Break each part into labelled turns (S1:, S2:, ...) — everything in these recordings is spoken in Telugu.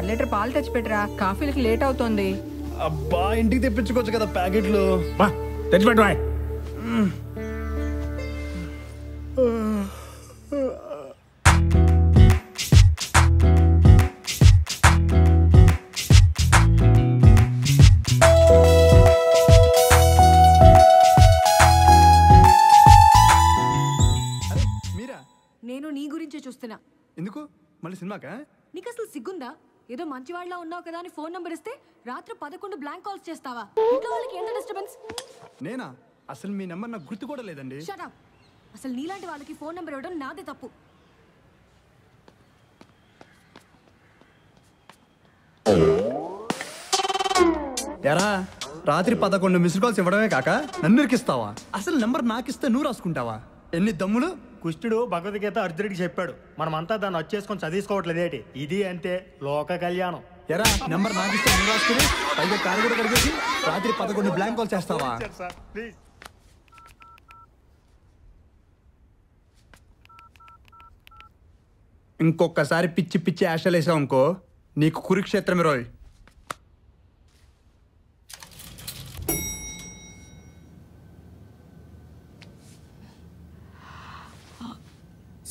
S1: లీటర్ పాలు తెచ్చిపెట్టరా, కాఫీలకి లేట్ అవుతుంది.
S2: అబ్బా ఇంటికి తెప్పించుకోవచ్చు కదా ప్యాకెట్లు.
S3: తెచ్చిపెట్టు.
S4: నేను నీ గురించే చూస్తున్నా.
S2: ఎందుకు మళ్ళీ సినిమాకా?
S4: నీకు అసలు సిగ్గుందా? ఏదో మంచివాళ్ళ ఉన్నావు కదా అని ఫోన్ నంబర్ ఇస్తే రాత్రి 11 బ్లాంక్ కాల్స్ చేస్తావా? ఇంట్లో వాళ్ళకి ఎంత డిస్టర్బెన్స్.
S2: నేనా? అసలు మీ నెంబర్ నాకు గుర్తు కూడా లేదండి.
S4: Shut up. అసలు నీలాంటి వాళ్ళకి ఫోన్ నంబర్ ఇవ్వడం నాదే తప్పు.
S2: ఎరా రాత్రి 11 మిస్డ్ కాల్స్ ఇవ్వడమే కాక నన్ను ఇరికిస్తావా? అసలు నెంబర్ నాకిస్తే నువ్వు రాసుకుంటావా? ఎన్ని దమ్ములు!
S5: కుష్టుడు భగవద్గీత అర్జునుడికి చెప్పాడు, మనమంతా దాన్ని వచ్చేసుకొని చదివేసుకోవట్లేదేటి. ఇది అంతే లోక కళ్యాణం.
S2: ఎరా నెంబర్ నాకిస్తే నువ్వు రాసుకుని పైగా కారు కూడా కడిగేసి రాత్రి 11 బ్లాంక్ కాల్ చేస్తావా? ఇంకొకసారి పిచ్చి పిచ్చి యాషలు వేసావు అనుకో, నీకు కురుక్షేత్రమే రోయ్.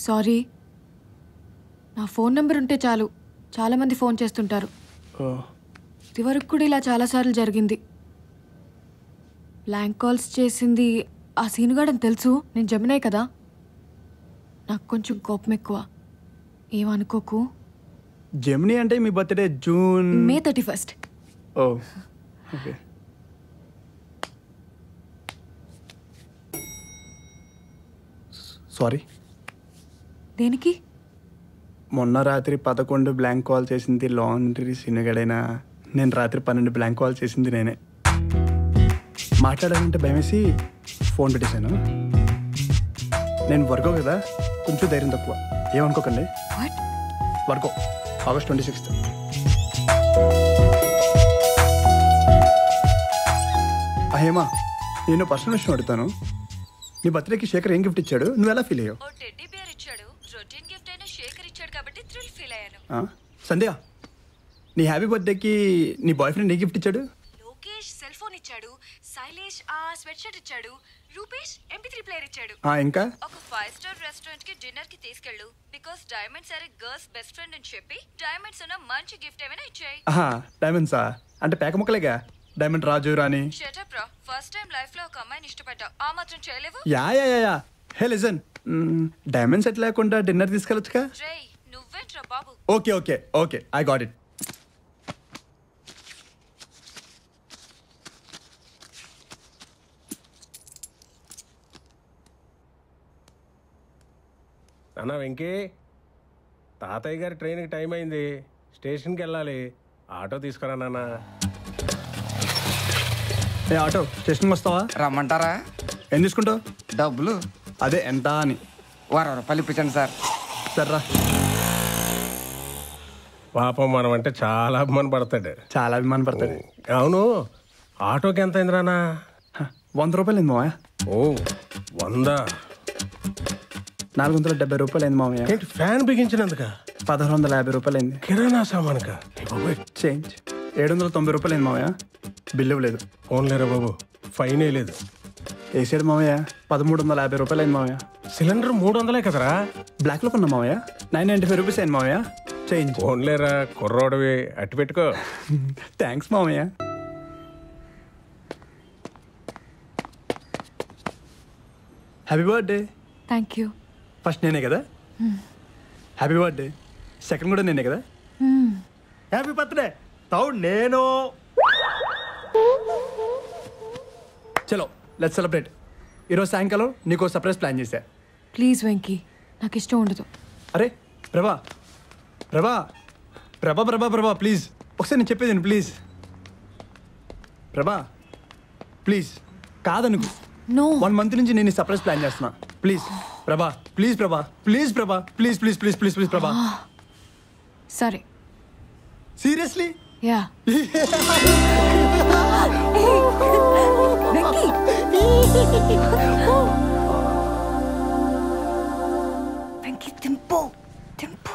S4: సారీ, నా ఫోన్ నెంబర్ ఉంటే చాలు, చాలామంది ఫోన్ చేస్తుంటారు. ఇదివరకు కూడా ఇలా చాలాసార్లు జరిగింది. బ్లాంక్ కాల్స్ చేసింది ఆ సీనుగాడని తెలుసు. నేను జమినాయి కదా, నాకు కొంచెం కోపం ఎక్కువ. ఏమనుకోకు.
S2: జెమిని అంటే మీ బర్త్డే జూన్
S4: మే 31.
S2: ఓ ఓకే. సారీ.
S4: దేనికి?
S2: మొన్న రాత్రి 11 బ్లాంక్ కాల్ చేసింది లాండ్రీ సినిగడైనా నేను రాత్రి 12 బ్లాంక్ కాల్ చేసింది నేనే. మాట్లాడాలంటే భయమేసి ఫోన్ పెట్టేశాను. నేను వర్గో కదా, కొంచెం ధైర్యం తక్కువ. ఏమనుకోకండి. Virgo, August 26. హేమా, నేను పర్సనల్ విషయం అడుగుతాను. నీ బర్త్డేకి శేఖర్ ఏం గిఫ్ట్ ఇచ్చాడు? నువ్వు ఎలా ఫీల్ అయ్యావు? సంధ్య, నీ హ్యాపీ బర్త్డేకి నీ బాయ్ ఫ్రెండ్ ఏ గిఫ్ట్ ఇచ్చాడు?
S4: లోకేష్ సెల్ ఫోన్ ఇచ్చాడు, శైలేష్ ఆ స్వెట్ షర్ట్ ఇచ్చాడు, రూపేష్ MP3 ప్లేయర్ ఇచ్చాడు.
S2: ఇంకా
S6: ఒక 5-star రెస్టారెంట్ కి డిన్నర్ కి తీసుకెళ్ళు, because diamonds are girls best friend అని చెప్పి డైమండ్స్ ఉన్న మంచి గిఫ్ట్ ఏమైనా ఇచ్చాయి.
S2: డైమండ్సా అంటే పేక ముక్కలేగా? డైమండ్ రాజు రాణి.
S6: షట్ అప్ రా, ఫస్ట్ టైం లైఫ్ లో ఒక అమ్మాయిని ఇష్టపడ్డా, ఆ మాత్రం చేయలేవు?
S2: Yeah hey listen, diamond set లేకుండా డిన్నర్ తీసుకెళ్ళొచ్చుగా?
S6: రేయ్ నువ్వేంట్రా బాబు.
S2: Okay I got it.
S3: అన్నా వెంకీ, తాతయ్య గారి ట్రైన్కి టైం అయింది, స్టేషన్కి వెళ్ళాలి. ఆటో తీసుకురా నాన్న.
S2: ఆటో స్టేషన్కి వస్తావా?
S7: రమ్మంటారా?
S2: ఏం తీసుకుంటావు?
S7: డబ్బులు
S2: అదే ఎంత అని.
S7: 20 రూపాయలు ఇప్పించండి సార్.
S2: సర్రా.
S3: పాపం మనం అంటే చాలా అభిమానం పడతాడు.
S2: చాలా అభిమానం పడతాడు.
S3: అవును, ఆటోకి ఎంత అయింది రానా?
S2: 100 రూపాయలు అయింది మావయ్య.
S3: ఓ 100.
S2: 470 రూపాయలు అయింది మావయ్య.
S3: ఏంటి ఫ్యాన్ బిగించినందుక?
S2: 1150 రూపాయలు అయింది.
S3: కిరాణా సామానుక
S2: చేంజ్ 790 రూపాయలు అయింది మావయ్య. బిల్లు ఇవ్వలేదు.
S3: ఫోన్లేరా బాబు, ఫైనే లేదు.
S2: వేసాడు మావయ్య. 1350 రూపాయలు అయింది మావయ్య.
S3: సిలిండర్ 300 కదరా?
S2: బ్లాక్ లో కొన్నా మావయ్య. 995 రూపీస్ అయింది మావయ్య. చేంజ్.
S3: ఫోన్లేరా కుర్రోడవి, అట్టి పెట్టుకో.
S2: థ్యాంక్స్ మావయ్య. Happy birthday.
S4: Thank you.
S2: First నేనే కదా? Happy birthday. సెకండ్ కూడా నేనే కదా?
S5: Happy birthday. థర్డ్ నేను.
S2: చలో లెట్స్ సెలబ్రేట్. ఈరోజు సాయంకాలం నీకు సర్ప్రైజ్ ప్లాన్ చేశా.
S4: ప్లీజ్ వెంకీ, నాకు ఇష్టం ఉండదు.
S2: అరే ప్రభా ప్రభా ప్రభా ప్రభా ప్రభా ప్లీజ్ ఒకసారి నేను చెప్పేది ప్లీజ్. ప్రభా ప్లీజ్ కాదనుకు.
S4: నో.
S2: 1 మంత్ నుంచి నేను సర్ప్రైజ్ ప్లాన్ చేస్తున్నా. ప్లీజ్ ప్రభా, ప్లీజ్ ప్రభా, ప్లీజ్ ప్రభా, please please please please please ప్రభా.
S4: సరే.
S2: సీరియస్లీ?
S4: యా. వెంకీ. వెంకీ తింపు తింపు.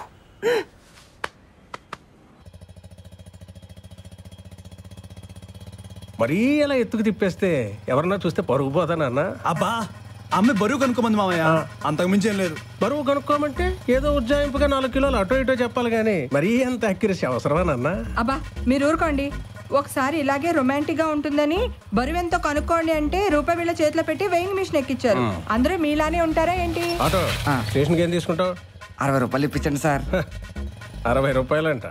S3: మరీ అలా ఎత్తుకు తిప్పేస్తే ఎవరన్నా చూస్తే పరుగు పోతానన్నా.
S2: అబ్బా అమ్మాయి బరువు కనుక్కోమంది మామయ్య, అంతకు మించి ఏం లేదు.
S3: బరువు కనుక్కోమంటే ఏదో ఉజ్జాయింపుగా 4 కిలోలు అటో ఇటో చెప్పాలి కానీ మరీ అంత అక్యురసీ అవసరమేనన్నా?
S1: అబ్బా మీరు ఊరుకోండి. ఒకసారి ఇలాగే రొమాంటిక్ గా ఉంటుందని బరువెంతో కనుక్కోండి అంటే రూపాయి వీళ్ళ చేతిలో పెట్టి వెయింగ్ మిషన్ ఎక్కిచ్చారు. అందరూ మీలానే ఉంటారా ఏంటి?
S3: ఆటో స్టేషన్కి ఏం తీసుకుంటావు?
S7: 60 రూపాయలు ఇప్పించండి సార్.
S3: 60 రూపాయలంట.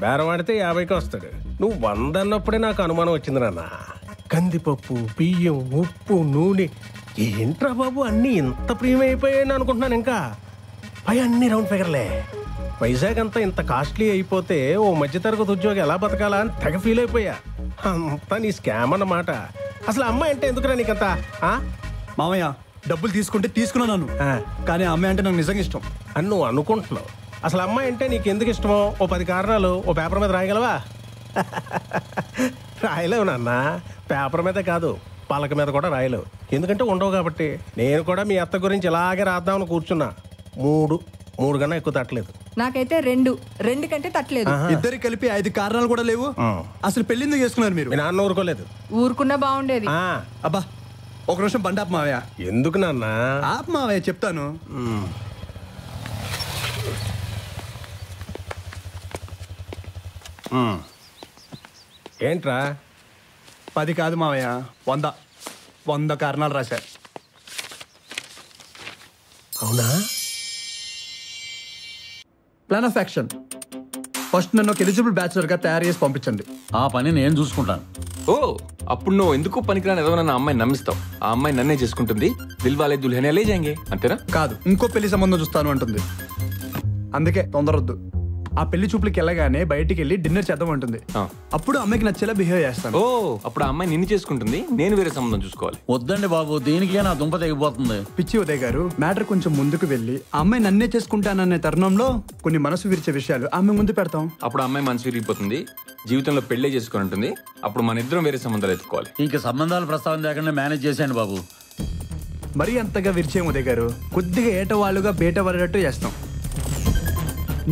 S3: బేరం ఆడితే 50కి వస్తాడు. నువ్వు 100 అన్నప్పుడే నాకు అనుమానం వచ్చింది నాన్న. కందిపప్పు, బియ్యం, ఉప్పు, నూనె ఏంట్రా బాబు అన్నీ ఇంత ప్రీమియం అయిపోయాయని అనుకుంటున్నాను. ఇంకా పై అన్ని రౌండ్ ఫిగర్లే. వైజాగ్ అంతా ఇంత కాస్ట్లీ అయిపోతే ఓ మధ్యతరగతి ఉద్యోగి ఎలా బతకాలా అని తెగ ఫీల్ అయిపోయా. అంతా నీ స్కామ్ అన్నమాట. అసలు అమ్మాయి అంటే ఎందుకురా నీకంతా?
S2: మామయ్య డబ్బులు తీసుకుంటే తీసుకున్నాను, కానీ అమ్మాయి అంటే నాకు నిజంగా ఇష్టం
S3: అని నువ్వు అనుకుంటున్నావు. అసలు అమ్మాయి అంటే నీకు ఎందుకు ఇష్టమో ఓ 10 కారణాలు ఓ పేపర్ మీద రాయగలవా? రాయలేవు నాన్న. పేపర్ మీద కాదు, పలక మీద కూడా రాయలేవు. ఎందుకంటే ఉండవు కాబట్టి. నేను కూడా మీ అత్త గురించి ఇలాగే రాద్దామని కూర్చున్నా. 3 కన్నా ఎక్కువ తట్టలేదు.
S1: నాకైతే 2 కంటే తట్టలేదు.
S2: ఇద్దరు కలిపి 5 కారణాలు కూడా లేవు. అసలు పెళ్లి ఎందుకు చేసుకున్నారు మీరు?
S3: మీ నాన్న ఊరుకోలేదు.
S1: ఊరుకున్నా బాగుండేది.
S2: అబ్బా ఒక నిమిషం బండి ఆపు మావయ్య.
S3: ఎందుకు నాన్న?
S2: ఆపు మావయ్య చెప్తాను.
S3: ఏంట్రా?
S2: 10 కాదు మావయ్య, 100 కారణాలు రాశా.
S3: అవునా?
S2: Plan of action. ఫస్ట్ నన్ను ఒక ఎలిజిబుల్ బ్యాచులర్ గా తయారు చేసి పంపించండి.
S8: ఆ పని నేను చూసుకుంటాను.
S9: ఓ అప్పుడు నువ్వు ఎందుకు పనికిరాని ఏదో నా అమ్మాయి నమ్మిస్తావు. ఆ అమ్మాయి నన్నే చేసుకుంటుంది. దిల్వాలే దుల్హనే లే జాయేంగే అంతేనా?
S2: కాదు, ఇంకో పెళ్లి సంబంధం చూస్తాను అంటుంది. అందుకే తొందరొద్దు. ఆ పెళ్లి చూపులకి వెళ్ళగానే బయటికి వెళ్ళి డిన్నర్ చేద్దాం అంటుంది. అప్పుడు అమ్మాయికి నచ్చేలా బిహేవ్ చేస్తాను.
S9: ఓ అప్పుడు ఆ అమ్మాయి నిన్ను చేసుకుంటుంది, నేను వేరే సంబంధం చూసుకోవాలి.
S8: వద్దండి బాబు, దీనికి నా దుంప తెగిపోతుంది.
S2: పిచ్చి ఉదయ్ గారు, మ్యాటర్ కొంచెం ముందుకు వెళ్ళి ఆ అమ్మాయి నన్నే చేసుకుంటాననే తరుణంలో కొన్ని మనసు విరిచే విషయాలు ఆమె ముందు పెడతాం.
S9: అప్పుడు ఆ అమ్మాయి మనసు విరిగిపోతుంది, జీవితంలో పెళ్లే చేసుకుని ఉంటుంది. అప్పుడు మన ఇద్దరం వేరే సంబంధాలు ఎత్తుకోవాలి.
S8: ఇంకా సంబంధాల ప్రస్తావన లేకుండా మేనేజ్ చేశాను బాబు.
S2: మరీ అంతగా విరిచేం ఉదయ్ గారు, కొద్దిగా ఏటవాళ్ళుగా బేట పడేటట్టు చేస్తాం.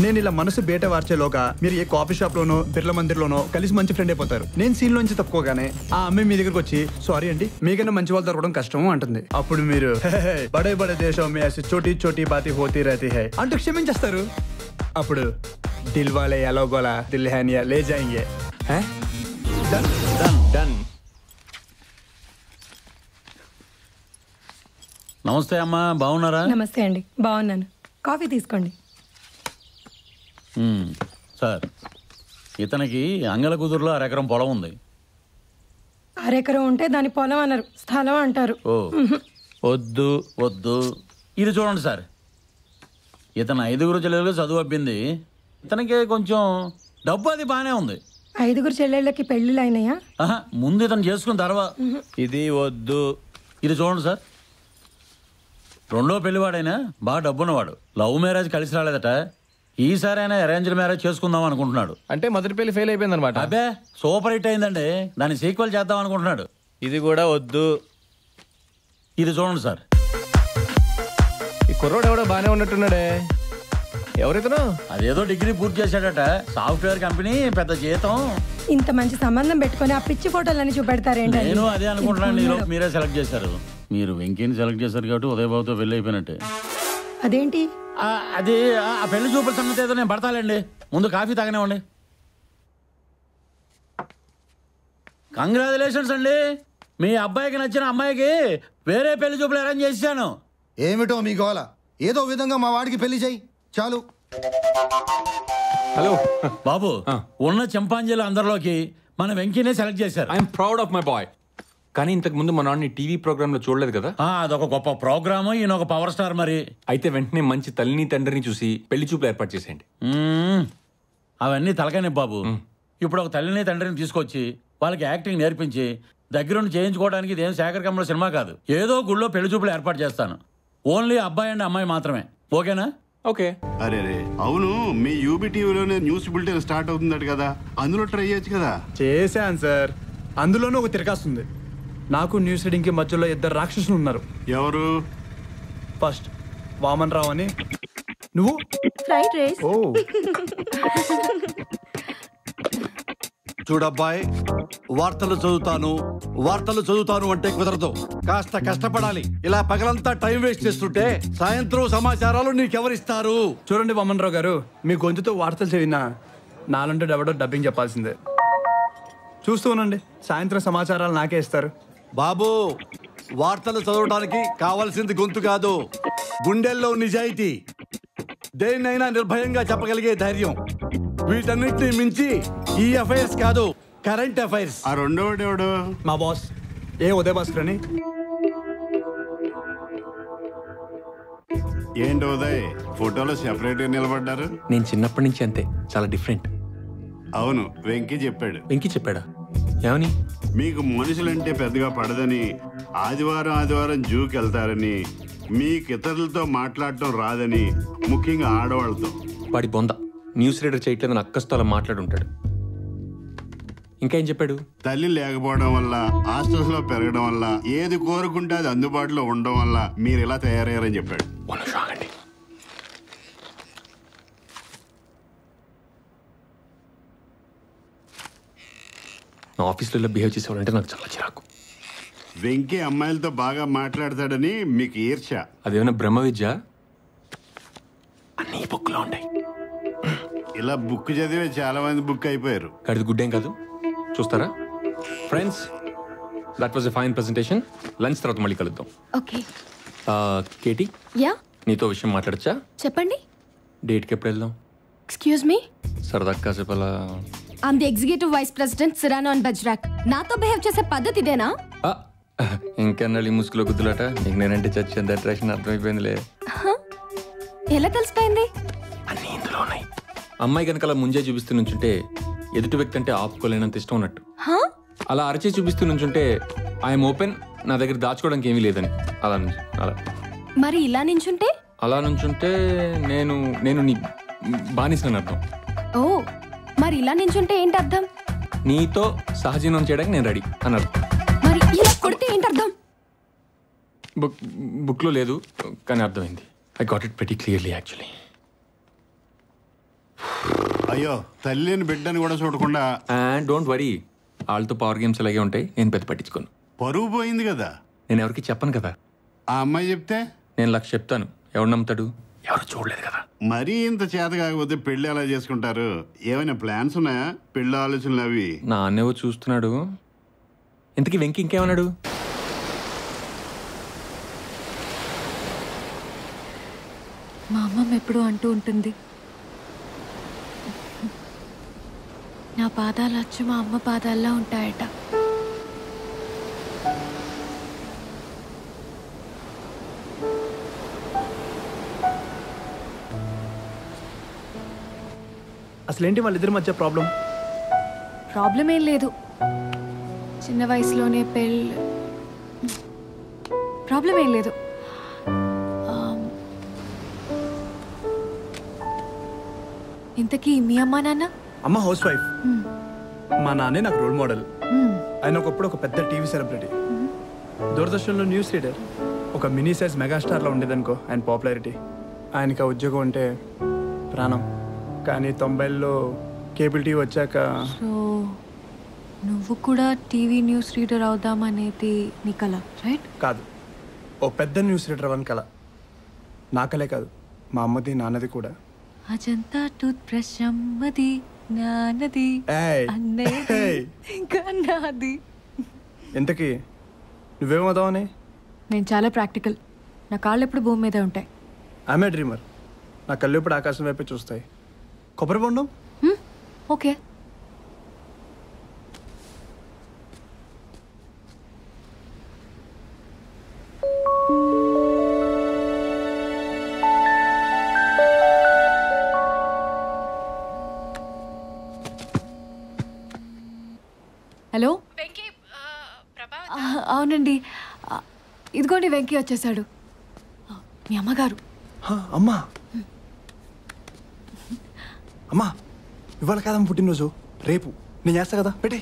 S2: నేను ఇలా మనసు బేట వార్చేలోగా మీరు ఏ కాఫీ షాప్ లోనో బిర్ల మందిర్లోనో కలిసి మంచి ఫ్రెండ్ అయిపోతారు. నేను సీన్ లోంచి తప్పుకోగానే ఆ అమ్మాయి మీ దగ్గరకు వచ్చి సారీ అండి మీకన్నా మంచి వాళ్ళు దొరకడం కష్టం అంటుంది. అప్పుడు మీరు బడే బడే దేశం మే ఐసి చోటీ చోటీ బాతి హోతీ రహతీ హై అంటూ క్షమించేస్తారు. అప్పుడు దిల్ వాలే ఎలోగోలా దిల్ హ్యానియా లే జాయింగే.
S9: డన్.
S8: నమస్తే అమ్మా, బాగున్నారా?
S10: నమస్తే అండి, బాగున్నాను. కాఫీ తీసుకోండి.
S8: సార్, ఇతనికి అంగల కుదురులో 1 ఎకరం పొలం ఉంది.
S10: 1 ఎకరం ఉంటే దాని పొలం అన్నారు, స్థలం అంటారు.
S8: ఓ వద్దు వద్దు. ఇది చూడండి సార్, ఇతను 5 చెల్లెలకు చదువు అబ్బింది. ఇతనికి కొంచెం డబ్బు అది బాగానే ఉంది.
S10: 5 చెల్లెళ్ళకి పెళ్లిళ్ళు అయినాయా?
S8: ముందు ఇతను చేసుకున్న తర్వాత. ఇది వద్దు. ఇది చూడండి సార్, 2వ పెళ్లివాడైనా బాగా డబ్బున్నవాడు. లవ్ మ్యారేజ్ కలిసి రాలేదట. ఈసారి అయినా అరేంజ్డ్ మ్యారేజ్ చేసుకుందాం అనుకుంటున్నాడు.
S9: అంటే మొదటి పెళ్లి ఫెయిల్ అయిపోయింది అనమాట.
S8: అబ్బే సూపర్ హిట్ అయిందండి, దాన్ని సీక్వెల్ చేద్దాం అనుకుంటున్నాడు.
S9: ఇది కూడా వద్దు.
S8: ఇది చూడండి సార్,
S9: ఈ కుర్రోడు ఎవడో బానే ఉన్నట్టున్నాడే. ఎవరితను?
S8: అదేదో డిగ్రీ పూర్తి చేశాడట, సాఫ్ట్వేర్ కంపెనీ, పెద్ద జీతం.
S10: ఇంత మంచి సంబంధం పెట్టుకుని ఆ పిచ్చి ఫోటోలన్నీ చూపెడతారేంటి?
S8: నేను అదే అనుకుంటున్నాను. ఈలోపు మీరే సెలెక్ట్ చేశారు. మీరు వెంకీని సెలెక్ట్ చేశారు కాబట్టి ఉదయబాబుతో పెళ్లి అయిపోయినట్టే.
S10: అదేంటి?
S8: అది ఆ పెళ్లి చూపుల సంగతి ఏదో నేను పడతాలేండి, ముందు కాఫీ తాగనివ్వండి. కంగ్రాచులేషన్స్ అండి, మీ అబ్బాయికి నచ్చిన అమ్మాయికి వేరే పెళ్లి చూపులు అరేంజ్ చేశాను.
S11: ఏమిటో మీ గోల? ఏదో విధంగా మా వాడికి పెళ్లి చేయి చాలు.
S9: హలో
S8: బాబు, ఉన్న చింపాంజీలు అందరిలోకి మన వెంకీనే సెలెక్ట్ చేశారు.
S9: I'm proud of my boy. కానీ ఇంతకు ముందు మా నాన్న టీవీ ప్రోగ్రామ్ లో చూడలేదు కదా.
S8: అదొక గొప్ప ప్రోగ్రామ్, ఈయన ఒక పవర్ స్టార్. మరి
S9: అయితే వెంటనే మంచి తల్లిని తండ్రిని చూసి పెళ్లి చూపులు ఏర్పాటు చేసేయండి.
S8: అవన్నీ తలకానే బాబు. ఇప్పుడు ఒక తల్లిని తండ్రిని తీసుకొచ్చి వాళ్ళకి యాక్టింగ్ నేర్పించి దగ్గరుండి చేయించుకోవడానికి ఇదేం శేఖర్ కమల సినిమా కాదు. ఏదో గుళ్ళో పెళ్లి చూపులు ఏర్పాటు చేస్తాను. ఓన్లీ అబ్బాయి అండ్ అమ్మాయి మాత్రమే. ఓకేనా?
S9: ఓకే.
S12: అరే అవును, మీ యూబీ టీవీలోనే న్యూస్ బులెటిన్ స్టార్ట్ అవుతుందట కదా, అందులో ట్రై చేయొచ్చు కదా.
S2: చేశాను సార్, అందులోనూ ఒక తిరకాస్తుంది. నాకు న్యూస్ రీడింగ్ కి మధ్యలో 2 రాక్షసులు ఉన్నారు.
S12: ఎవరు?
S2: ఫస్ట్ వామన్ రావు అని, నువ్వు
S10: ఫ్రైడ్ రైస్.
S13: చూడబ్బాయ్, వార్తలు చదువుతాను అంటే కుదరదు. కాస్త కష్టపడాలి. ఇలా పగలంతా టైం వేస్ట్ చేస్తుంటే సాయంత్రం సమాచారాలు నీకెవరిస్తారు?
S2: చూడండి వామన్ రావు గారు, మీ గొంతుతో వార్తలు చదివినా నాలుంటే ఎవడో డబ్బింగ్ చెప్పాల్సిందే. చూస్తూ ఉండండి, సాయంత్రం సమాచారాలు నాకే ఇస్తారు.
S13: బాబు, వార్తలు చదవడానికి కావాల్సింది గొంతు కాదు, గుండెల్లో నిజాయితీ, దేన్నైనా నిర్భయంగా చెప్పగలిగే ధైర్యం. వీటన్నిటిని మించి ఈ అఫైర్స్ కాదు, కరెంట్ అఫైర్స్.
S12: ఆ రెండోడు
S2: మా బాస్ ఉదయ్ భాస్కర్ అని.
S12: ఏంటి ఉదయ్, ఫోటోలో సెపరేట్ గా నిలబడ్డారు?
S9: నేను చిన్నప్పటి నుంచి అంతే, చాలా డిఫరెంట్.
S12: అవును, వెంకీ చెప్పాడు.
S9: వెంకీ చెప్పాడా? ఏమని?
S12: మీకు మనుషులంటే పెద్దగా పడదని, ఆదివారం జూకి వెళ్తారని, మీకు ఇతరులతో మాట్లాడటం రాదని, ముఖ్యంగా ఆడవాళ్ళతో.
S9: వాడి బొంద న్యూస్ రీడర్ చేయట్లేదని అక్కస్తో అలా మాట్లాడుంటాడు. ఇంకా ఏం చెప్పాడు?
S12: తల్లి లేకపోవడం వల్ల, హాస్టల్స్ లో పెరగడం వల్ల, ఏది కోరుకుంటే అది అందుబాటులో ఉండడం వల్ల మీరు ఇలా తయారయ్యారని చెప్పాడు.
S9: నా ఆఫీస్లో బిహేవ్ చేసేవాళ్ళంటే నాకు చాలా చిరాకు.
S12: వెంకీ అమ్మాయిలతో బాగా మాట్లాడతాడని మీకు ఈర్ష్య.
S9: అదేమైనా బ్రహ్మ విద్య? అన్ని బుక్లో ఉంటాయి.
S12: ఇలా బుక్ చదివే చాలా మంది బుక్ అయిపోయారు.
S9: కడిది గుడ్డేం కాదు, చూస్తారా? Friends, that was a fine presentation. Lunch తర్వాత మళ్ళీ కలుద్దాం.
S4: ఓకే.
S9: కేటీ,
S4: యా,
S9: నీతో విషయం మాట్లాడచ్చా?
S4: చెప్పండి.
S9: డేట్కి ఎప్పుడు వెళ్దాం?
S4: ఎక్స్క్యూజ్ మీ,
S9: సరదా కాసేపు అలా.
S4: I'm the executive vice president Cyrano and Bajrak. నాతో బిహేవ్ చేసే పద్ధతి ఇదేనా?
S9: ఇంకెన్నాళ్ళు ముసుగులో గుద్దులాట. నీకు నేనంటే చచ్చేంత అట్రాక్షన్ అర్థమైపోయిందిలే.
S4: ఎలా తెలిసిపోయింది?
S9: అన్ని ఇందులో ఉన్నాయి. అమ్మాయి కనుక అలా ముంజే చూపిస్తూ నుంచుంటే ఎదుటి వ్యక్తి అంటే ఆపుకోలేనంత ఇష్టం ఉన్నట్టు. అలా అరచే చూపిస్తూ నుంచుంటే ఐఎమ్ ఓపెన్, నా దగ్గర దాచుకోవడానికి ఏమీ లేదని. అలా
S4: మరి ఇలా నించుంటే?
S9: అలా నుంచుంటే నేను నీ బానిసని అర్థం.
S4: ఓ, మరి ఇలా నించుంటే ఏంటి అర్థం?
S9: నీతో సహజీవనం చేయడానికి నేను రెడీ అని అర్థం.
S4: మరి ఇలా కొడితే ఏంటి అర్థం?
S9: బుక్లో లేదు కానీ అర్థమైంది. I got it very clearly actually.
S12: అయ్యో, తల్లిని బిడ్డని కూడా చూడకుండా.
S9: డోంట్ వరీ, వాళ్ళతో పవర్ గేమ్స్ అలాగే ఉంటాయి. నేను పెద్ద పట్టించుకోను.
S12: పరువు పోయింది కదా.
S9: నేను ఎవరికి చెప్పను కదా.
S12: ఆ అమ్మాయి చెప్తే
S9: నేను 1,00,000 చెప్తాను. ఎవరు నమ్ముతాడు? ఎవరు చూడలేదు కదా.
S12: మరీ ఇంత చేత కాకపోతే పెళ్లి ఎలా చేసుకుంటారు? ఏమైనా ప్లాన్స్ ఉన్నాయా? పెళ్లి ఆలోచనలు అవి?
S9: నాన్నేవో చూస్తున్నాడు. ఇంతకీ వెంకీ ఇంకేమన్నాడు?
S4: మా అమ్మమ్మ ఎప్పుడూ అంటూ ఉంటుంది, నా పాదాలు అచ్చు మా అమ్మ పాదాల్లో ఉంటాయట.
S2: అసలేంటి వాళ్ళిద్దరి మధ్య ప్రాబ్లం?
S4: ప్రాబ్లం ఏం లేదు, చిన్న వయసులోనే పెళ్ళి. ప్రాబ్లం ఏం లేదు. ఇంతకీ మీ అమ్మా నాన్న?
S2: అమ్మ హౌస్ వైఫ్, మా నాన్నే నాకు రోల్ మోడల్. ఆయన ఒకప్పుడు ఒక పెద్ద టీవీ సెలబ్రిటీ, దూరదర్శన్లో న్యూస్ రీడర్. ఒక మినీ సైజ్ మెగాస్టార్లో ఉండేదనుకో ఆయన పాపులారిటీ. ఆయనకి ఆ ఉద్యోగం అంటే ప్రాణం. కానీ 90ల్లో కేబుల్ టీవీ వచ్చాక.
S4: సో నువ్వు కూడా టీవీ న్యూస్ రీడర్ అవుదామనేది నీ కల, రైట్?
S2: కాదు, ఓ పెద్ద న్యూస్ రీడర్ అవని కల. నా కలే కాదు, మా అమ్మది నాన్నది కూడా.
S4: అజంతా టూత్ బ్రష్ అమ్మది, నాన్నది, అన్నది, ఇంకా నాది.
S2: ఇంతకీ నువ్వేమవుదామని?
S4: నేను చాలా ప్రాక్టికల్. నా కాళ్ళు ఎప్పుడు భూమి మీదే ఉంటాయి.
S2: ఆమె డ్రీమర్. నా కళ్ళు ఇప్పుడు ఆకాశం వైపే చూస్తాయి. కొబ్బరి బొండం?
S4: ఓకే. హలో, అవునండి. ఇదిగోండి వెంకీ వచ్చేసాడు. మీ అమ్మగారు.
S2: అమ్మా అమ్మా, ఇవాళ కాదమ్మ పుట్టినరోజు, రేపు. నేను చేస్తా కదా, పెట్టే.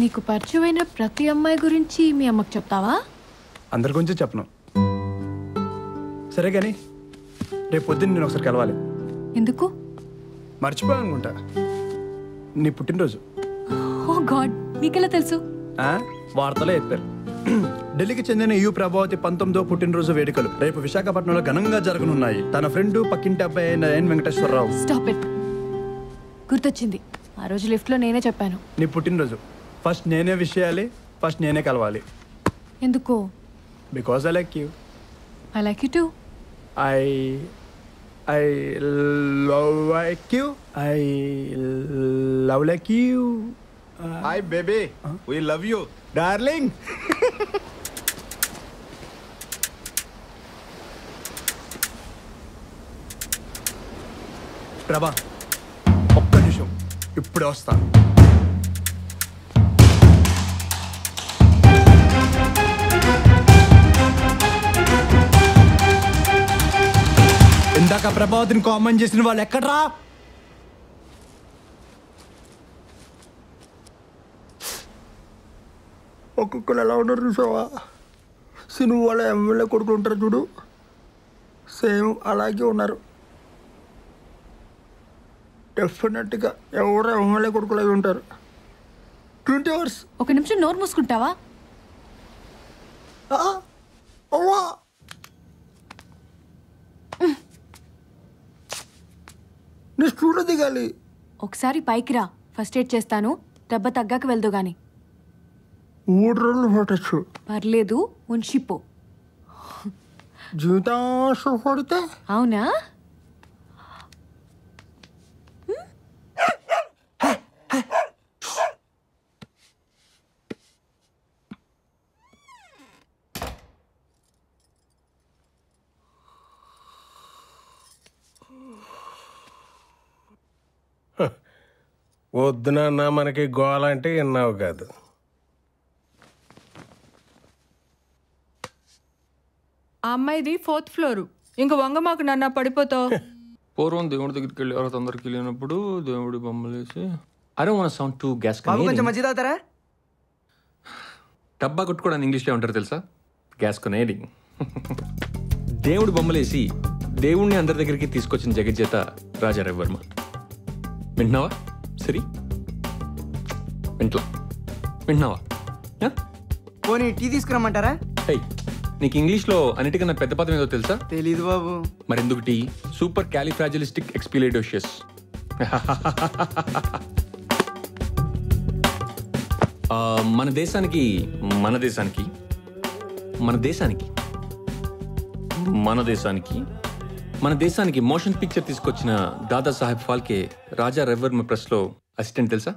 S4: నీకు పరిచయమైన ప్రతి అమ్మాయి గురించి మీ అమ్మకు చెప్తావా?
S2: అందరి గురించి చెప్పను. సరే కానీ రేపు పొద్దున్న నేను ఒకసారి కలవాలి.
S4: ఎందుకు?
S2: మర్చిపోయా అనుకుంటా. నీ పుట్టినరోజు.
S4: ఓ గాడ్, మీకెలా తెలుసు?
S2: వార్తలో చెప్పారు. ఢిల్లీకి చెందిన యు ప్రభావతి 19వ పుట్టినరోజు వేడుకలు రేపు విశాఖపట్నంలో ఘనంగా జరగనున్నాయి. తన ఫ్రెండ్ పక్కింటి అబ్బాయి అయిన ఎన్ వెంకటేశ్వరరావు.
S4: Stop it. గుర్తొచ్చింది, ఆ రోజు లిఫ్ట్లో నేనే చెప్పాను.
S2: నీ పుట్టినరోజు ఫస్ట్ నేనే విష్ చేయాలి, ఫస్ట్ నేనే కలవాలి.
S4: ఎందుకో?
S2: Because I like you.
S4: I like you two.
S2: I love like you. I love like you.
S14: Hi baby, we love you, darling.
S2: ప్రభా, ఒక్క నిమిషం, ఇప్పుడే వస్తా. ఇందాక ప్రభావతిని కామెంట్ చేసిన వాళ్ళు ఎక్కడ్రా? ఒక్కొక్కరు ఎలా ఉన్నారు చూసావా? సినిమా వాళ్ళ ఎమ్మెల్యే కొడుకులు ఉంటారు చూడు, సేమ్ అలాగే ఉన్నారు. డెఫినెట్గా ఎవరో ఎమ్మెల్యే కొడుకులు అవి ఉంటారు. 20 hours.
S4: ఒక నిమిషం నోరు మూసుకుంటావా?
S2: నీ స్టూడియో దిగాలి.
S4: ఒకసారి పైకి రా, ఫస్ట్ ఎయిడ్ చేస్తాను. దెబ్బ తగ్గాక వెళ్దు గాని.
S2: 3 రోజులు పట్టచ్చు.
S4: పర్లేదు, ఉంచిపో.
S2: జీవితం పడితే
S4: అవునా?
S3: వద్దునన్నా మనకి గోల అంటే విన్నావు కాదు.
S1: ఆ అమ్మాయిది 4th floor. ఇంక వంగమాకు నన్న పడిపోతావు.
S9: పూర్వం దేవుడి దగ్గరికి వెళ్ళి ఎవరో తొందరకి వెళ్ళినప్పుడు దేవుడి బొమ్మలు వేసి అరే మన సౌండ్ టు గ్యాస్
S7: కొంచెం మంచిది అవుతారా?
S9: డబ్బా కొట్టుకోవడానికి ఇంగ్లీష్లో ఉంటారు తెలుసా? గ్యాస్ కొనేడింగ్. దేవుడి బొమ్మలేసి దేవుణ్ణి అందరి దగ్గరికి తీసుకొచ్చిన జగజ్జేత రాజా రవివర్మ. వింటున్నావా సరి? వింటున్నావా?
S7: పోనీ టీ తీసుకురమ్మంటారా?
S9: నీకు ఇంగ్లీష్లో అన్నిటికన్నా పెద్ద పదం ఏదో తెలుసా?
S7: తెలీదు బాబు.
S9: మరెందుకు టీ? సూపర్ క్యాలిఫ్రాజిలిస్టిక్ ఎక్స్పిలేడోషియస్. మన దేశానికి మన దేశానికి మన దేశానికి మన దేశానికి మన దేశానికి మోషన్ పిక్చర్ తీసుకొచ్చిన దాదా సాహెబ్ ఫాల్కే రాజా రవివర్మ ప్రెస్లో అసిస్టెంట్ తెలుసా?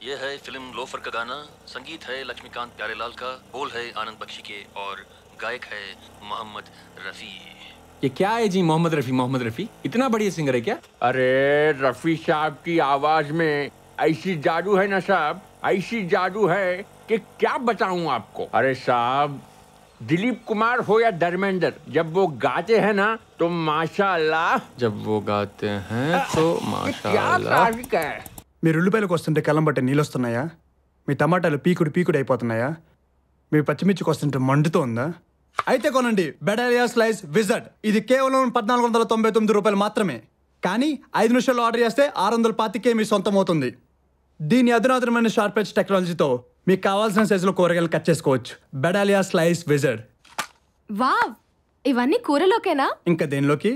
S15: ये है फिल्म लोफर का गाना, संगीत है लक्ष्मीकांत प्यारेलाल का, बोल है आनंद बख्शी के और गायक है मोहम्मद रफी।
S9: ये क्या है जी मोहम्मद रफी? इतना बढ़िया सिंगर है क्या?
S16: अरे रफी साहब की आवाज में ऐसी जादू है ना साहब, ऐसी जादू है कि क्या बताऊं आपको। अरे साहब, दिलीप कुमार हो या धर्मेंद्र, जब वो गाते हैं ना तो माशाअल्लाह,
S9: जब वो गाते हैं तो माशाअल्लाह।
S2: మీరు ఉల్లిపాయలకు వస్తుంటే కళ్ళం బట్టే నీళ్ళు వస్తున్నాయా? మీ టమాటాలు పీకుడు అయిపోతున్నాయా? మీ పచ్చిమిర్చికి వస్తుంటే మండుతో ఉందా? అయితే కొనండి బెడాలియా స్లైస్ విజర్డ్. ఇది కేవలం 1499 రూపాయలు మాత్రమే. కానీ 5 నిమిషాల్లో ఆర్డర్ చేస్తే 625కే మీ సొంతం అవుతుంది. దీని అధునాతనమైన షార్ప్ ఎడ్జ్ టెక్నాలజీతో మీకు కావాల్సిన సైజులో కూరగాయలు కట్ చేసుకోవచ్చు. బెడాలియా స్లైస్ విజర్డ్.
S4: వావ్, ఇవన్నీ కూరలోకేనా?
S2: ఇంకా దేనిలోకి?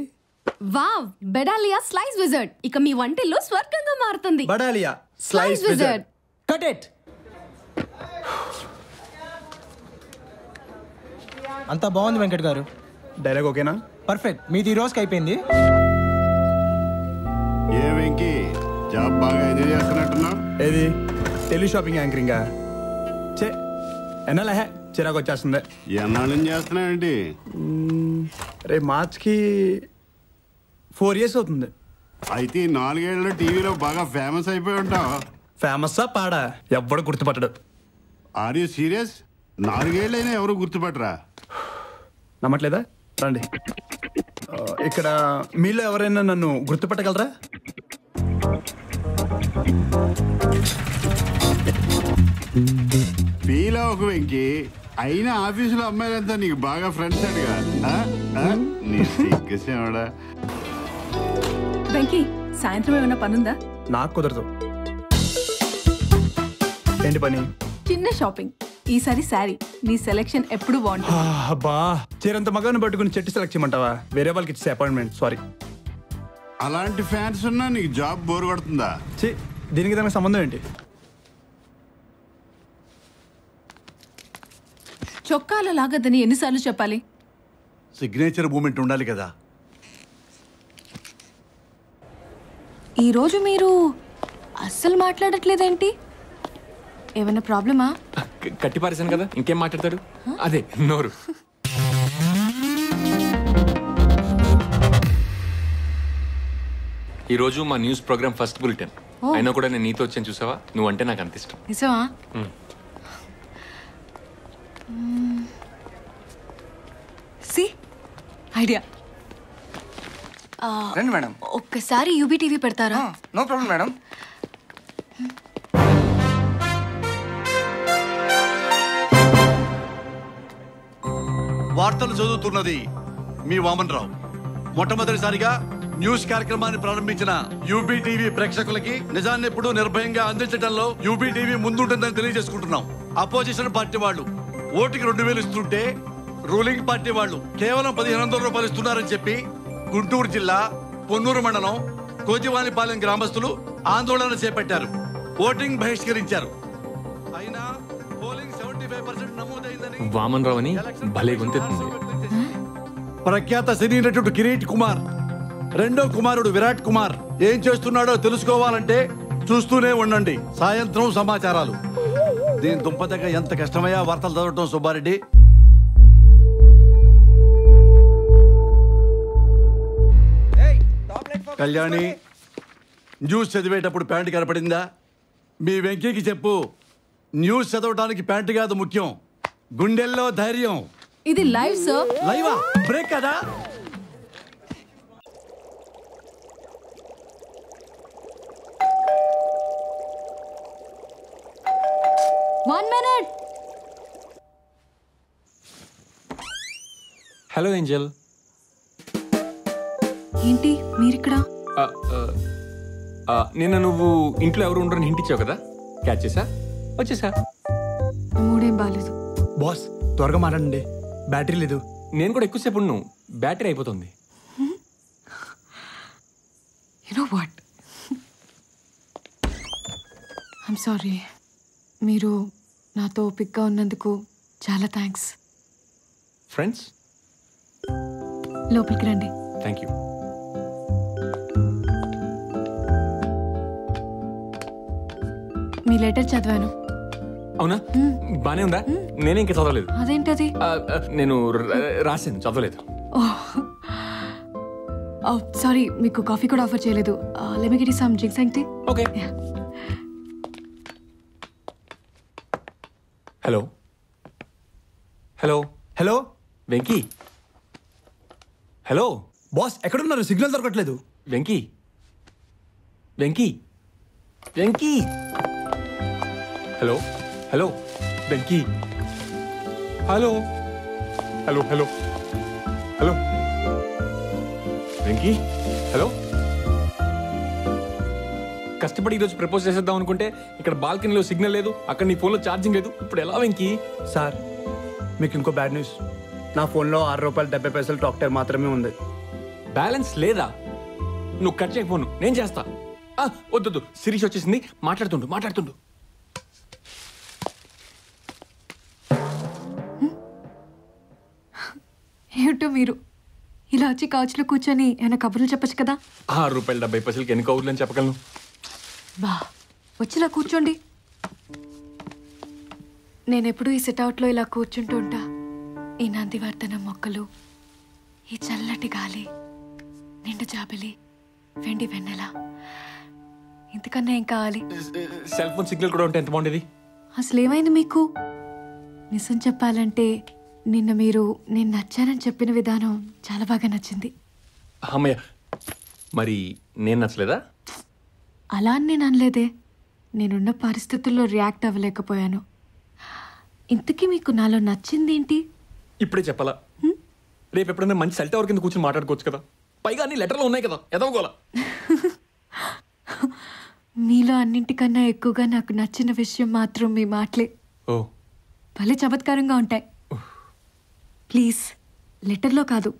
S4: వావ్, బెడాలియా స్లైస్ విజర్డ్ ఇక మీ వంటిల్లో స్వర్గంగా మారుతుంది.
S2: బెడాలియా స్లైస్ విజర్డ్.
S7: Cut it.
S17: అంతా బాగుంది వెంకట్ గారు.
S2: డైలాగ్ ఓకేనా?
S17: పర్ఫెక్ట్. మీది ఈ రోజుకి అయిపోయింది.
S12: ఏ వెంకీ, జాబ్ బాగా ఎంజాయ్ చేస్తున్నట్టున్నావు.
S2: ఏది టెలి షాపింగ్ యాంకరింగా? చే ఎన్నలే చిరాకు వచ్చేస్తుంది.
S12: ఎన్నాళ్ళ నుంచి చేస్తున్నావేంటి?
S2: రేపు మార్చ్కి 4 years అవుతుంది.
S12: అయితే 4 ఏళ్ళలో టీవీలో బాగా ఫేమస్ అయిపోయి ఉంటావు.
S2: ఫేమస్సా పాడా ఎవ్వడు గుర్తుపట్టడు.
S12: Are you serious? 4 ఏళ్ళైనా ఎవరు గుర్తుపట్టరా?
S2: నమ్మట్లేదా? రండి. ఇక్కడ మీలో ఎవరైనా నన్ను గుర్తుపట్టగలరా?
S12: ఫీల్ అవ్వకు వెంకీ, అయినా ఆఫీసులో అమ్మాయిలంతా నీకు బాగా ఫ్రెండ్స్ అడిగా నీ సిగ్గేసేవాడా.
S18: వెంకీ సాయంత్రం ఏమైనా పనుందా?
S2: నాకు కుదరదు. ఏంటి పని?
S18: చిన్న షాపింగ్. ఈసారి శారీ నీ సెలెక్షన్ ఎప్పుడు బాగుంటుంది.
S2: అబ్బా చీరంత మగాన్ని పట్టుకుని చెట్టు సెలెక్ట్ చేయమంటావా? వేరే వాళ్ళకి ఇచ్చే అపాయింట్మెంట్. సారీ.
S12: అలాంటి ఫ్యాన్స్ ఉన్నా నీకు జాబ్ బోర్ కొడుతుందా?
S2: దీనికి దానికి సంబంధం ఏంటి?
S18: చొక్కాల లాగద్దని ఎన్నిసార్లు చెప్పాలి?
S13: సిగ్నేచర్ మూమెంట్ ఉండాలి కదా.
S4: ఈరోజు మీరు అస్సలు మాట్లాడట్లేదేంటి? ఏమైనా ప్రాబ్లమా?
S9: కట్టి పారేశాను కదా, ఇంకేం మాట్లాడతాడు? అదే నోరు. ఈరోజు మా న్యూస్ ప్రోగ్రామ్ ఫస్ట్ బులెటిన్ అయినా కూడా నేను నీతో వచ్చాను, చూసావా? నువ్వు అంటే నాకు అంత ఇష్టం.
S4: నిజమా? సి ఐడియా.
S7: రండి మేడం.
S4: ఒక్కసారి యూబీ టీవీ పెడతారా?
S7: No problem madam.
S13: వార్తలు చదువుతున్నది మీ వామన్ రావు. మొట్టమొదటిసారిగా న్యూస్ కార్యక్రమాన్ని ప్రారంభించిన యూబీ టీవీ ప్రేక్షకులకి నిజాన్ని ఎప్పుడు నిర్భయంగా అందించడంలో యూబీ టీవీ ముందుంటుందని తెలియజేసుకుంటున్నాం. అపోజిషన్ పార్టీ వాళ్ళు ఓటుకి 2000 ఇస్తుంటే రూలింగ్ పార్టీ వాళ్ళు కేవలం 1500 రూపాయలు ఇస్తున్నారని చెప్పి గుంటూరు జిల్లా పొన్నూరు మండలం కోజివానిపాలెం గ్రామస్తులు ఆందోళన చేపట్టారు. ఓటింగ్ బహిష్కరించారు. అయినా పోలింగ్ 75% నమోదైందని
S9: వామన్ రావు అని భలే గొంతెత్తుంది.
S13: ప్రఖ్యాత సినీ నటుడు కిరీట్ కుమార్ రెండో కుమారుడు విరాట్ కుమార్ ఏం చేస్తున్నాడో తెలుసుకోవాలంటే చూస్తూనే ఉండండి సాయంత్రం సమాచారాలు. దీని దుంపదగ్గ ఎంత కష్టమయ్యా వార్తలు చదవటం సుబ్బారెడ్డి. కళ్యాణి న్యూస్ చదివేటప్పుడు ప్యాంటు కనపడిందా? మీ వెంకీకి చెప్పు, న్యూస్ చదవడానికి ప్యాంటు కాదు ముఖ్యం, గుండెల్లో ధైర్యం.
S18: ఇది లైవ్ సార్.
S13: లైవా? బ్రేక్ కదా?
S18: One minute.
S9: Hello Angel.
S4: ఏంటి మీరిక్కడ?
S9: నిన్న నువ్వు ఇంట్లో ఎవరు ఉండరని హింట్ ఇచ్చావు కదా, క్యాచ్ చేసా, వచ్చేసా.
S4: మూడేం బాలేదు.
S2: బాస్ త్వరగా మాట్లాడండి, బ్యాటరీ లేదు.
S9: నేను కూడా ఎక్కువసేపు ఉన్నాను, బ్యాటరీ అయిపోతుంది.
S4: You know what, I'm sorry. మీరు నాతో ఓపిక్గా ఉన్నందుకు చాలా థ్యాంక్స్.
S9: ఫ్రెండ్స్
S4: లోపలికి రండి.
S9: Thank you.
S4: మీ లెటర్ చదివాను.
S9: అవునా? బానే ఉందా? నేనే ఇంకా చదవలేదు.
S4: అదేంటది?
S9: నేను రాశాను, చదవలేదు.
S4: సారీ, మీకు కాఫీ కూడా ఆఫర్ చేయలేదు. Let me get you some drinks.
S9: Okay. Hello hello
S2: hello
S9: Venky. Hello
S2: boss, ఎక్కడున్నారు? సిగ్నల్ దొరకట్లేదు.
S9: Venky Venky Venky. Hello hello Venky. Hello hello hello hello Venky. Hello. కష్టపడి ఈరోజు ప్రపోజ్ చేసేద్దాం అనుకుంటే ఇక్కడ బాల్కనీలో సిగ్నల్ లేదు, అక్కడ నీ ఫోన్లో ఛార్జింగ్ లేదు. ఇప్పుడు ఎలా వెంకీ?
S2: సార్ మీకు ఇంకో బ్యాడ్ న్యూస్. నా ఫోన్లో ₹6.70 టాక్ టైం మాత్రమే ఉంది.
S9: బ్యాలెన్స్ లేదా? నువ్వు కట్ చేయ ఫోను, నేను చేస్తా. వద్దు, శిరీష్ వచ్చేసింది, మాట్లాడుతుండు.
S4: ఏమిటో మీరు ఇలా వచ్చి కౌచ్లో కూర్చొని ఏమైనా కబుర్లు చెప్పచ్చు కదా.
S9: ₹6.70 ఎన్ని కౌర్లు అని చెప్పగలను?
S4: బా, వచ్చిలా కూర్చోండి. నేనెప్పుడు ఈ సిట్అవుట్లో ఇలా కూర్చుంటూ ఉంటా. ఈ నందివర్ధన మొక్కలు, ఈ చల్లటి గాలి, నిండు జాబిలి, వెండి వెన్నెల, ఇంతకన్నా ఏం కావాలి?
S9: సెల్ ఫోన్ సిగ్నల్ కూడా ఉంటే ఎంత బాగుండేది.
S4: అసలు ఏమైంది మీకు? నిజం చెప్పాలంటే నిన్న మీరు నేను నచ్చానని చెప్పిన విధానం చాలా బాగా నచ్చింది.
S9: అమ్మయ్య, మరి నేను నచ్చలేదా?
S4: అలా అని నేను అనలేదే. నేనున్న పరిస్థితుల్లో రియాక్ట్ అవ్వలేకపోయాను. ఇంతకీ మీకు నాలో నచ్చిందేంటి?
S9: ఇప్పుడే చెప్పాలా? రేపు ఎప్పుడైనా మంచి సెల్ టవర్ కింద కూర్చొని మాట్లాడుకోవచ్చు కదా. పైగా అన్ని లెటర్లు ఉన్నాయి కదా, ఎదవగోలా.
S4: మీలో అన్నింటికన్నా ఎక్కువగా నాకు నచ్చిన విషయం మాత్రం మీ మాటలే.
S9: ఓ
S4: భలే చమత్కారంగా ఉంటాయి. ప్లీజ్ లెటర్లో కాదు,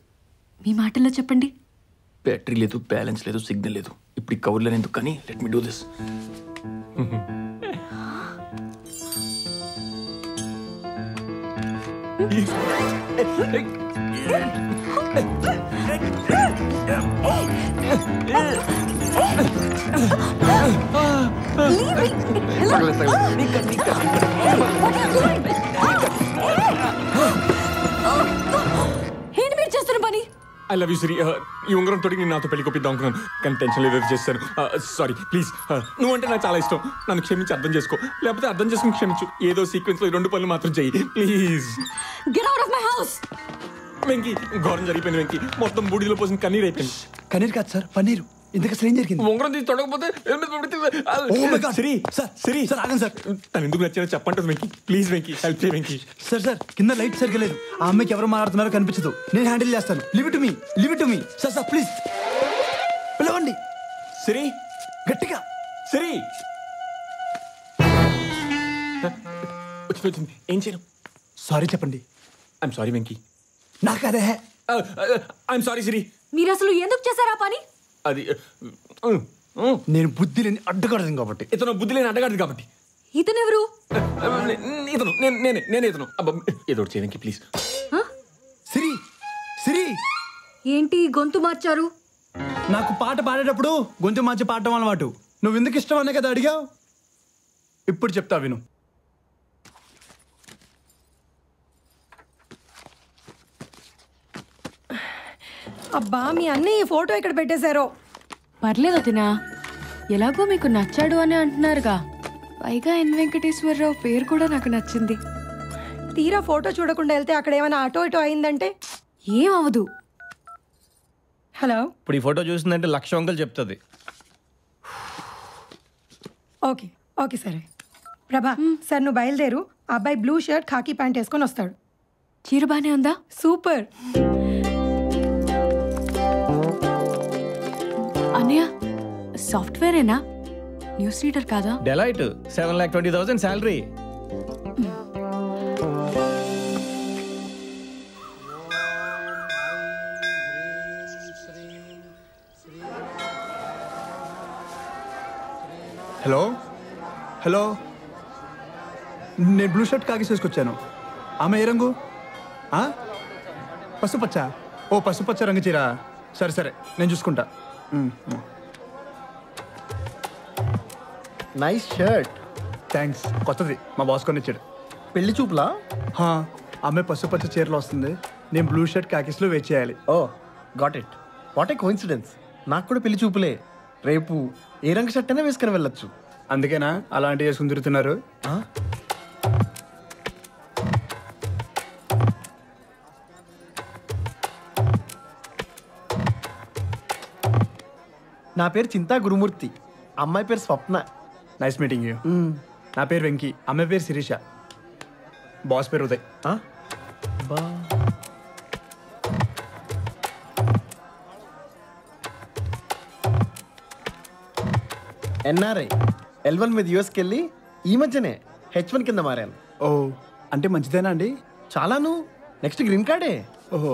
S4: మీ మాటల్లో చెప్పండి.
S9: బ్యాటరీ లేదు, బ్యాలెన్స్ లేదు, సిగ్నల్ లేదు. ఇప్పుడు ఈ కవర్లో ఎందుకు కానీ లెట్ మీ డూ దిస్.
S4: ఏంటి మీరు చేస్తున్న పని?
S9: ఐ లవ్ యూ సిరి. ఈ ఉంగరం తోటి నేను నాతో పెళ్లి కొప్పిద్దాం అనుకున్నాను, కానీ టెన్షన్ లేదు చేస్తాను. Sorry please. నువ్వంటే నాకు చాలా ఇష్టం. నన్ను క్షమించి అర్థం చేసుకో, లేకపోతే అర్థం చేసుకుని క్షమించు. ఏదో సీక్వెన్స్ లో 2 పనులు మాత్రం చెయ్యి please.
S4: Get out of my house.
S9: Venky, ఘోరం జరిగిపోయింది వెంకీ. మొత్తం బూడిలో పోసిన కన్నీరు అయిపోయింది.
S2: కన్నీరు కాదు సార్, పన్నీరు. ఇంతకు అసలు ఏం జరిగింది?
S9: ఉంగరం తీసి తొడగపోతే తను ఎందుకు నచ్చానో చెప్పంటుంది వెంకీ. ప్లీజ్ వెంకీ, హెల్ప్ చేయి వెంకీ.
S2: సార్ కింద లైట్ సరిగ్గా లేదు. ఆ అమ్మాయికి ఎవరు మాట్లాడుతున్నారో కనిపించదు. నేను హ్యాండిల్ చేస్తాను. Live it to me sir please పిలవండి.
S9: సిరి,
S2: గట్టిగా.
S9: సిరి వచ్చింది. ఏం చేయను?
S2: సారీ చెప్పండి.
S9: I'm sorry Venky.
S2: నాకు అదే.
S9: ఐఎమ్ సారీ సిరి.
S4: మీరు అసలు ఎందుకు చేశారా పని?
S9: అది
S2: నేను బుద్ధి లేని అడ్డగాడదు కాబట్టి.
S9: ఇతను బుద్ధి లేని అడ్డగాడదు కాబట్టి.
S4: ఇతనెవరు?
S9: ఇతను నేను ఇతను. ఏదో చేయడానికి ప్లీజ్.
S2: సిరి
S4: ఏంటి గొంతు మార్చారు?
S2: నాకు పాట పాడేటప్పుడు గొంతు మార్చి పాడటం అలవాటు. నువ్వు ఎందుకు ఇష్టం అనే కదా అడిగావు. ఇప్పుడు చెప్తా విను.
S10: అబ్బా మీ అన్నయ్య ఫోటో ఇక్కడ పెట్టేశారో.
S4: పర్లేదు వదినా, ఎలాగో మీకు నచ్చాడు అని అంటున్నారుగా. పైగా ఎన్ వెంకటేశ్వరరావు పేరు కూడా నాకు నచ్చింది.
S10: తీరా ఫోటో చూడకుండా వెళ్తే అక్కడ ఏమైనా అటో ఇటో అయిందంటే
S4: ఏం అవదు.
S10: హలో,
S17: ఇప్పుడు ఈ ఫోటో చూసిందంటే 1,00,000 వంకలు చెప్తుంది.
S10: ఓకే సరే. ప్రభా సార్ నువ్వు బయలుదేరు. అబ్బాయి బ్లూ షర్ట్ ఖాకీ ప్యాంట్ వేసుకొని వస్తాడు.
S4: చీర బానే ఉందా?
S10: సూపర్.
S4: అన్నయ్య సాఫ్ట్వేరేనా? న్యూస్ రీడర్ కాదా?
S17: Delight 7,20,000 salary.
S2: హలో నేను బ్లూ షర్ట్ కాకి చేసుకొచ్చాను. ఆమె ఏ రంగు? పసుపచ్చ. ఓ పసుపచ్చ రంగు చీర. సరే నేను చూసుకుంటా.
S7: Nice shirt.
S2: థ్యాంక్స్. కొత్తది మా బాస్ కొని ఇచ్చాడు.
S7: పెళ్లి చూపులా?
S2: ఆమె పసుపచ్చ చీరలో వస్తుంది, నేను బ్లూ షర్ట్ కాకిస్లో వెయిట్ చేయాలి.
S7: Oh got it. What a coincidence. నాకు కూడా పెళ్లి చూపులే. రేపు ఏ రంగు షర్ట్ అయినా వేసుకొని వెళ్ళొచ్చు.
S2: అందుకేనా అలాంటివి వేసుకుని తిరుగుతున్నారు?
S7: నా పేరు చింతా గురుమూర్తి, అమ్మాయి పేరు స్వప్న.
S2: Nice meeting you. నా పేరు వెంకీ, అమ్మాయి పేరు శిరీష, బాస్ పేరు ఉదయ్.
S7: ఎన్ఆర్ఐ L1 మీద యూఎస్కి వెళ్ళి ఈ మధ్యనే H1 కింద మారాను.
S2: ఓ అంటే మంచిదేనా అండి?
S7: చాలాను. నెక్స్ట్ గ్రీన్ కార్డే.
S2: ఓహో.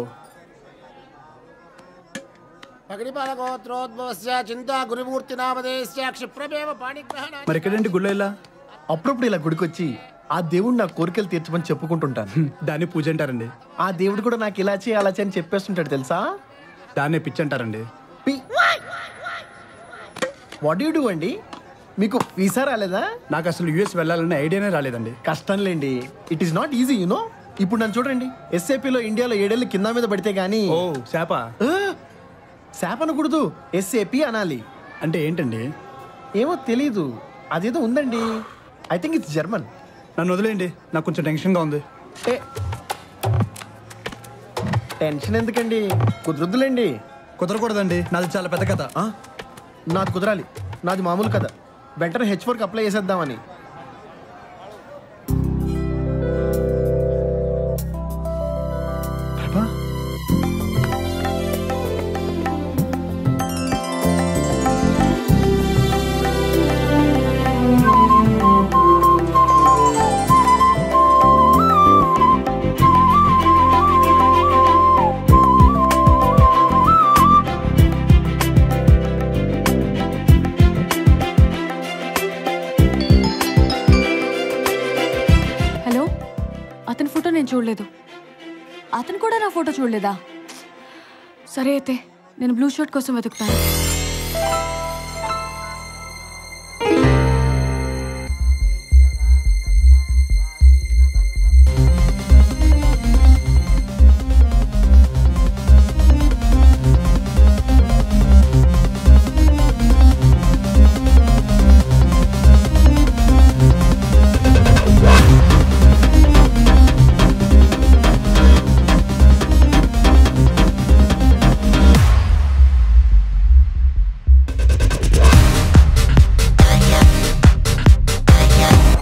S2: మరి ఎక్కడండి గుళ్ళో ఇలా?
S7: అప్పుడప్పుడు ఇలా గుడికొచ్చి ఆ దేవుడు నా కోరికలు తీర్చమని చెప్పుకుంటుంటాను.
S2: దాన్ని పూజ అంటారండి.
S7: ఆ దేవుడు కూడా నాకు ఇలా చేయి అలా చేయని చెప్పేస్తుంటాడు తెలుసా.
S2: దాన్నే పిచ్చి అంటారండి.
S7: వాట్ యు డూ అండి? మీకు వీసా రాలేదా?
S2: నాకు అసలు యూఎస్ వెళ్ళాలనే ఐడియానే రాలేదండి.
S7: కష్టం లేండి. It is not easy you know. ఇప్పుడు నన్ను చూడండి, ఎస్ఏపీలో ఇండియాలో 7 ఏళ్ళు కింద మీద పడితే గానీ.
S2: ఓ శాప.
S7: శాప అనకూడదు, ఎస్ఏపీ అనాలి.
S2: అంటే ఏంటండి?
S7: ఏమో తెలీదు, అదేదో ఉందండి. I think it's German.
S2: నన్ను వదిలేయండి, నాకు కొంచెం టెన్షన్గా ఉంది.
S7: టెన్షన్ ఎందుకండి, కుదరొద్దులేండి.
S2: కుదరకూడదండి, నాది చాలా పెద్ద కథ.
S7: నాది కుదరాలి, నాది మామూలు కథ. వెంటనే H4కి అప్లై చేసేద్దామని.
S4: అతను కూడా నా ఫోటో చూడలేదా? సరే అయితే నేను బ్లూ షర్ట్ కోసం వెతుకుతాను.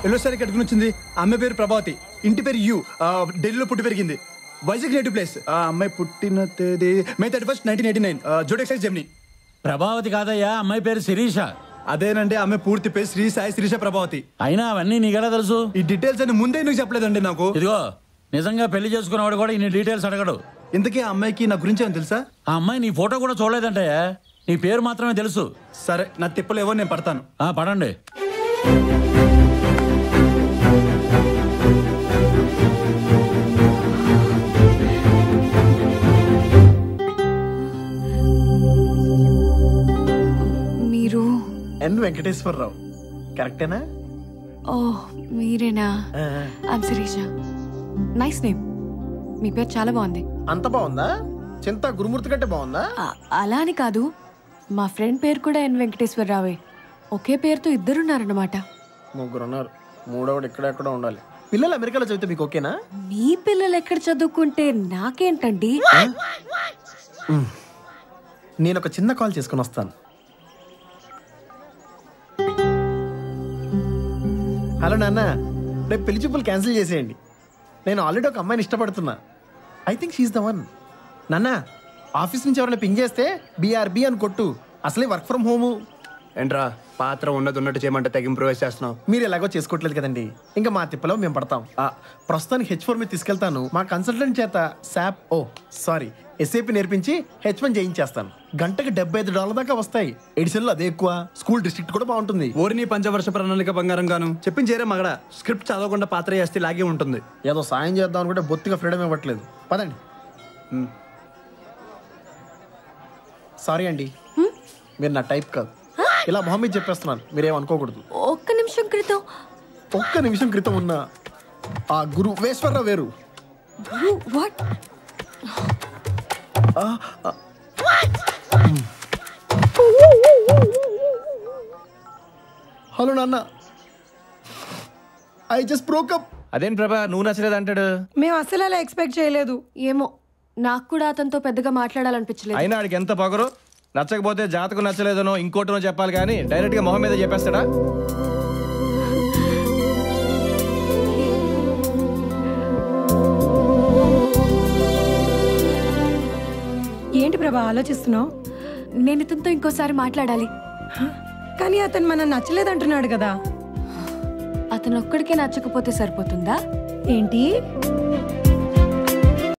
S2: ఎల్లోసారి కట్టుకుని వచ్చింది. అమ్మాయి పేరు ప్రభావతి, ఇంటి పేరు యు, ఢిల్లీలో పుట్టి పెరిగింది. Vizag native place. అమ్మాయి పుట్టిన తేదీ May 31, 1989, జోడెక్స్ జెమిని.
S8: ప్రభావతి కాదయ్యా, అమ్మాయి పేరు శిరీష.
S2: అదేనంటే ఆమె పూర్తి పేరు శ్రీ సాయి శిరీష ప్రభావతి.
S8: అయినా అవన్నీ నీకెలా తెలుసు?
S2: ఈ డీటెయిల్స్ అని ముందే ఎందుకు చెప్పలేదండి నాకు?
S8: ఇదిగో నిజంగా పెళ్లి చేసుకున్నవాడు కూడా ఇన్ని డీటెయిల్స్ అడగడు.
S2: ఇంతకీ ఆ అమ్మాయికి నా గురించి ఏమని తెలుసా?
S8: ఆ అమ్మాయి నీ ఫోటో కూడా చూడలేదంటయ్యా, నీ పేరు మాత్రమే తెలుసు.
S2: సరే, నా తిప్పలేవో నేను పడతాను.
S8: పడండి.
S4: మీరు
S7: ఎన్ వెంకటేశ్వరరావు కరెక్టేనా?
S4: ఓ మీరేనా? ఐమ్ శిరీష. Nice name. మీ పేరు చాలా బాగుంది.
S7: అంత బాగుందా? చింత గురుమూర్తి కంటే బాగుందా?
S4: అలా అని కాదు, మా ఫ్రెండ్ పేరు కూడా ఎన్ వెంకటేశ్వరరావే. ఒకే పేరుతో ఇద్దరున్నారన్నమాట.
S7: ముగ్గురున్నారు, మూడోడు ఇక్కడెక్కడ ఉండాలి. పిల్లలు అమెరికాలో చదివితే మీకు ఓకేనా?
S4: మీ పిల్లలు ఎక్కడ చదువుకుంటే నాకేంటండి?
S7: నేను ఒక చిన్న కాల్ చేసుకుని వస్తాను. హలో నాన్న, రేపు పెళ్లి చూపులు క్యాన్సిల్ చేసేయండి. నేను ఆల్రెడీ ఒక అమ్మాయిని ఇష్టపడుతున్నా. I think she is the one. నాన్న, ఆఫీస్ నుంచి ఎవరైనా పింగ్ చేస్తే BRB అని కొట్టు. అసలే వర్క్ ఫ్రమ్ హోము.
S2: ఏంట్రా పాత్ర ఉన్నట్టు చేయమంటే తెగ ఇంప్రూవైజ్ చేస్తున్నావు.
S7: మీరు ఎలాగో చేసుకోవట్లేదు కదండి, ఇంకా మా తిప్పలో మేము పడతాం. ప్రస్తుతానికి H4 మీద తీసుకెళ్తాను. మా కన్సల్టెంట్ చేత SAP నేర్పించి H1 చేయించేస్తాను. గంటకి $75 దాకా వస్తాయి. ఎడిషన్లో అదే ఎక్కువ. స్కూల్ డిస్ట్రిక్ట్ కూడా బాగుంటుంది.
S2: ఓరిని పంచవర్ష ప్రణాళిక బంగారం గాను చెప్పించేరే మగడ. స్క్రిప్ట్ చదవకుండా పాత్ర చేస్తే లాగే ఉంటుంది.
S7: ఏదో సాయం చేద్దాం అనుకుంటే బొత్తిగా ఫ్రీడమ్ ఇవ్వట్లేదు. పదండి. సారీ అండి, మీరు నా టైప్ కాదు. ఇలా మొహమ్మద్ చెప్పేస్తున్నాను, మీరేమనుకోకూడదు.
S4: ఒక్క నిమిషం క్రితం
S7: ఉన్న ఆ గురు వేశ్వరరావు వేరు. హలో నాన్న, ఐ జస్ట్ బ్రోక్ అప్.
S17: అదేం ప్రభా, నువ్వు నచ్చలేదు అంటాడు.
S10: మేము అసలు అలా ఎక్స్పెక్ట్ చేయలేదు.
S4: ఏమో, నాకు కూడా అతనితో పెద్దగా మాట్లాడాలనిపించలేదు.
S17: అయినా ఆడికి ఎంత పొగరు. నచ్చకపోతే జాతకు నచ్చలేదనో ఇంకోటనో చెప్పాలి కానీ డైరెక్ట్ గా మొహం మీద చెప్పేస్తాడా?
S10: ఏంటి ప్రభా ఆలోచిస్తున్నావు?
S4: నేను ఇతనితో ఇంకోసారి మాట్లాడాలి.
S10: కానీ అతను మనం నచ్చలేదంటున్నాడు కదా.
S4: అతను ఒక్కడికే నచ్చకపోతే సరిపోతుందా
S10: ఏంటి?